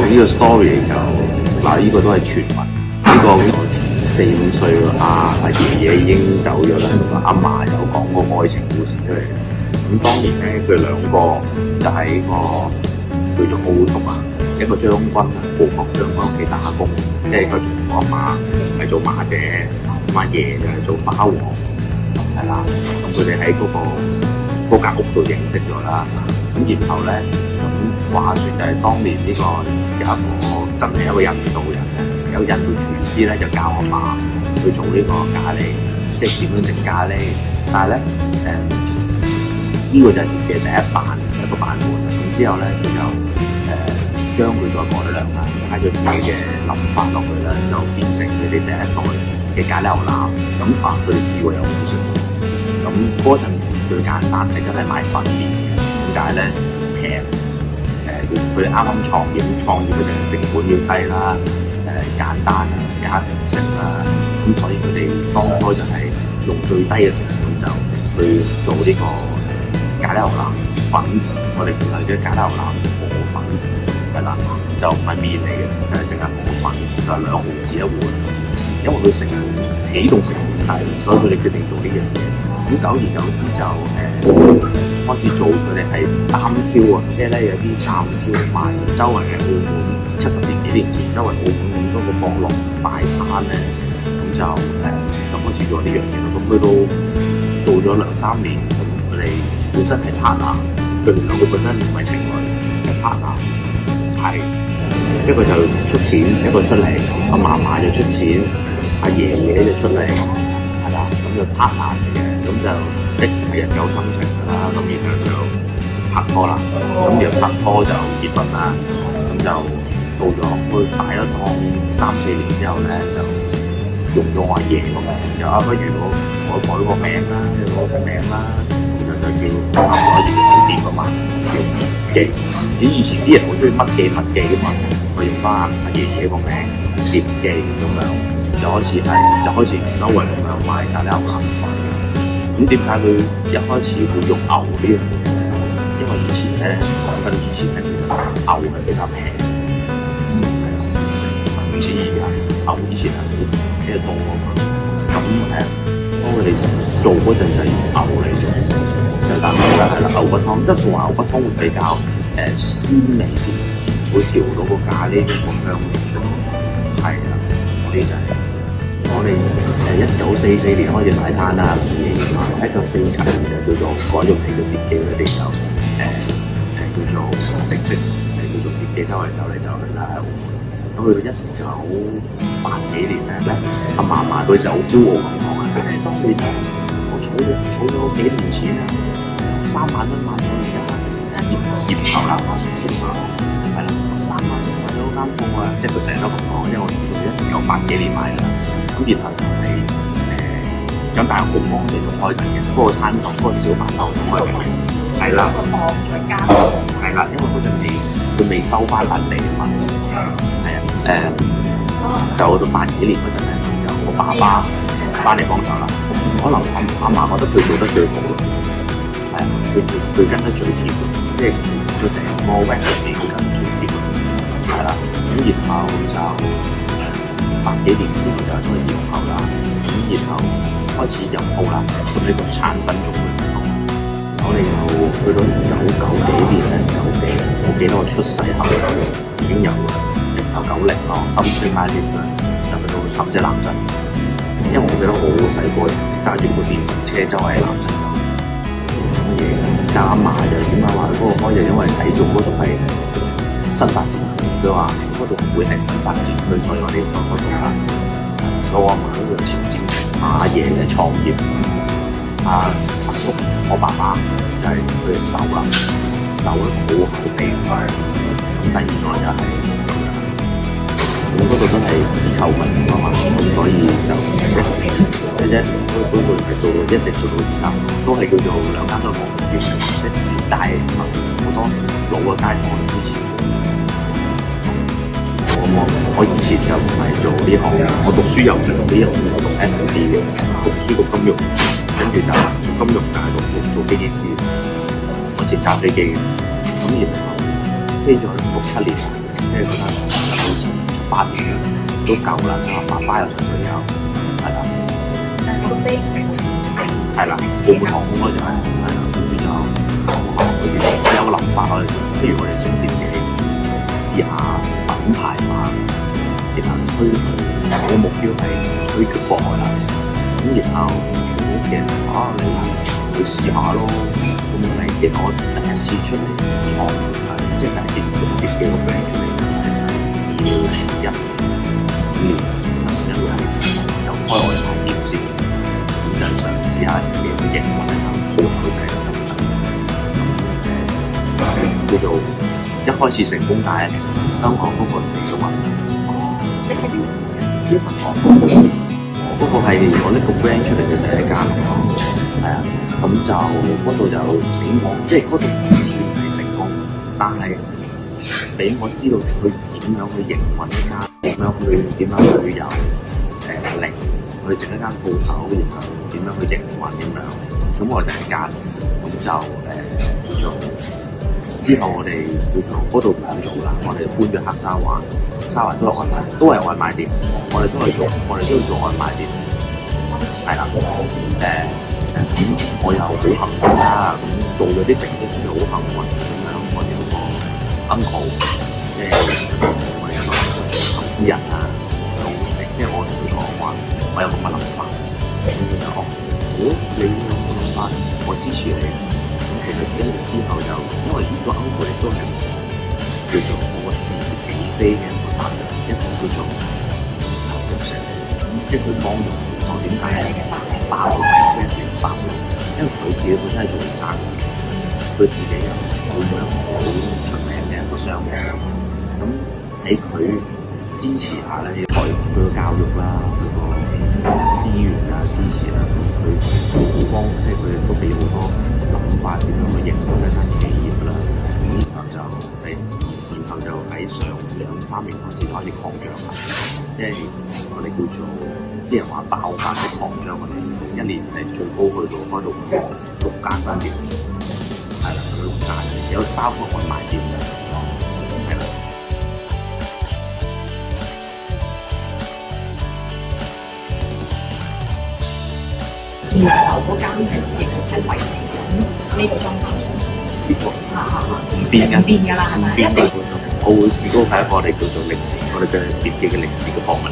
個 story 就嗱，呢個都係傳聞。呢個4-5歲阿爺爺已經走咗啦，阿嫲有講個愛情故事出嚟。咁當年咧，佢兩個就喺個叫做澳督啊，一個將軍啊，報國將軍屋企打工，即係個阿嫲係做馬姐，阿爺就係做花王，係啦。咁佢哋喺嗰間屋度認識咗啦。咁然後咧，咁話説就係當年呢個有一個真係一個印度人咧，有印度廚師咧就教阿嫲去做呢個咖喱，即係點樣整咖喱。但係咧呢個就係嘅第一個版本。咁之後咧佢就將佢再改良啦，加咗自己嘅諗法落去啦，就變成佢哋第一代嘅咖喱牛腩。咁佢哋試過有好食。咁嗰陣時最簡單係真係買粉麵嘅，點解咧？平，佢哋啱啱創業佢哋成本要低啦，簡單啦，家庭式啦，咁所以佢哋當初就係用最低嘅成本就去做呢個咖喱牛腩粉，我哋叫佢嘅咖喱牛腩河粉，係啦，就唔係麵嚟嘅，就係淨係河粉，就係2毫子一碗，因為佢成本起動成本低，所以佢哋決定做呢樣嘢。咁久而久之就開始做佢哋係擔挑啊，即係咧有啲擔挑賣周圍嘅澳門70年幾年前，周圍澳門咁多個角落擺攤咧，咁就開始做呢樣嘢咯。咁去到做咗2-3年，咁佢哋本身係 partner，佢哋兩個本身唔係情侶，係 partner，係一個就出錢，一個出嚟，阿嫲嫲就出錢，阿爺爺就出嚟，係啦，咁就 partner 嚟嘅。咁就一係日久生情㗎啦，咁然後就拍拖啦，咁然後拍拖就結婚啦，咁就到咗去大咗檔3-4年之後咧，就用咗我阿爺個名，就不如我改個名啦，攞個名啦，咁就叫後來叫酒店㗎嘛，叫記。以前啲人好中意乜記㗎嘛，我用翻阿爺爺個名接記咁樣，就開始周圍咁樣賣咖喱牛腩粉。咁點解佢一開始會用牛呢樣嘢咧？因為以前咧講緊以前咧，牛係比較平，係啊，唔似而家牛以前係好比較多啊嘛。咁當佢哋做嗰陣就用牛嚟做，就但係啦牛骨湯，即係同牛骨湯會比較鮮味啲，會調到個咖喱嗰個香味出嚟。係啦，我哋1944年開始擺攤啦，1947年就叫做改咗名叫碟記，佢哋就叫做正式叫做碟記，周圍走嚟啦喺澳門。咁去到1980幾年咧，阿嫲嫲佢就好驕傲咁講啊，當年我儲咗幾年錢啊，3萬蚊買咗而家葉頭啦，係啦，3萬蚊買咗間鋪啊，即係佢成日都咁講，因為我知道1980幾年買㗎啦。咁然後就係咁，但係好忙地仲開緊嘅，嗰個攤檔嗰個小販檔仲開緊嘅，係啦，係啦，因為嗰陣時佢未收翻笪地啊嘛，係啊，就到80幾年嗰陣咧，就我爸爸翻嚟幫手啦，可能阿嫲覺得佢做得最好咯，係啊，佢跟得最貼，即係佢成個 recipe 佢跟得最貼，係啦，咁然後就80幾年之後就係開始入口啦，咁然後開始入鋪啦，咁呢個產品仲會唔同。我哋又去到1990幾年咧，90幾，我記得我出世後已經有1990咯，深水灣啲啦，就去到深圳南鎮。因為我記得我好細個揸住部電動車周圍喺南鎮走，乜嘢？但阿嫲就點解話嗰個開就因為睇中嗰度係新發展。佢話嗰度會係新發展區，所以我哋嗰度啦。我阿嫲嗰度前瞻性，阿爺嘅創業，阿叔我爸爸就係佢嘅手啦，手好口味。咁第二個就係咁嗰度都係自購物啊嘛，咁所以就嗰度係做到一直做到而家，都係叫做兩間都係冇叫即係自帶好多老嘅街坊支持。我以前就唔係做呢行，我讀書又唔係讀呢行，我讀 F&B 嘅，讀書讀金融，跟住就金融大學做飛機師，我以前揸飛機嘅，咁然後飛咗6-7年，即係覺得好似8年都夠啦，爸爸又上咗有，係啦，係啦，澳門航空嗰陣係啦，跟住就我有個諗法我哋，不如我哋將啲嘢試下品牌化，然後推去，我嘅目標係推出國外啦，咁然後我屋企人你去試下咯，咁咪其實我第一次出嚟創即係第一次做啲幾個 brand 出嚟就係2015年就開我哋牌店先，咁就嘗試下自己去營運下鋪頭仔啦咁叫做一開始成功但係香港嗰個成咗運。你喺邊度？天神堂嗰個係我呢個 brand 出嚟嘅第一間，係啊，咁就嗰度就俾我，即係嗰度唔算係成功，但係俾我知道佢點樣去營運一間，點樣去有力去整一間鋪頭，然後點樣去營運點樣，咁我哋第一間，咁就叫做之後我哋叫做嗰度唔做啦，我哋搬咗黑沙環。沙環都係外賣店，我哋都要做外賣店，係啦，咁我又好幸運啦，咁做咗啲成績就好幸運咁樣，我哋嗰個 uncle， 即係我哋一個投資人啊，即係我同佢講話，我有咁嘅諗法，咁佢就好，你有咁嘅諗法，我支持你，咁其實跟住之後就，因為呢個 uncle 亦都係叫做我個事業起飛嘅。一個叫做玉石，即係佢幫助我點解爆嘅聲嚟爆咯？因為佢自己本身係做生意，佢自己又好出名嘅一個商人，咁喺佢支持下咧，佢個教育啦，佢個資源啊支持啦，佢好幫，即係佢都俾好多諗法點樣去營運一間企業啦，咁然後就喺上2-3年開始擴張啦，即係我哋叫做啲人話爆發式擴張，我哋1年係最高去到開到6間分店，係啦，6間有包括外賣店嘅，係啦。現有嗰間係亦都係維持緊呢個裝修，唔變㗎啦，係咪？我會試嗰個係一個我哋叫做歷史，我哋嘅店嘅歷史嘅貨物。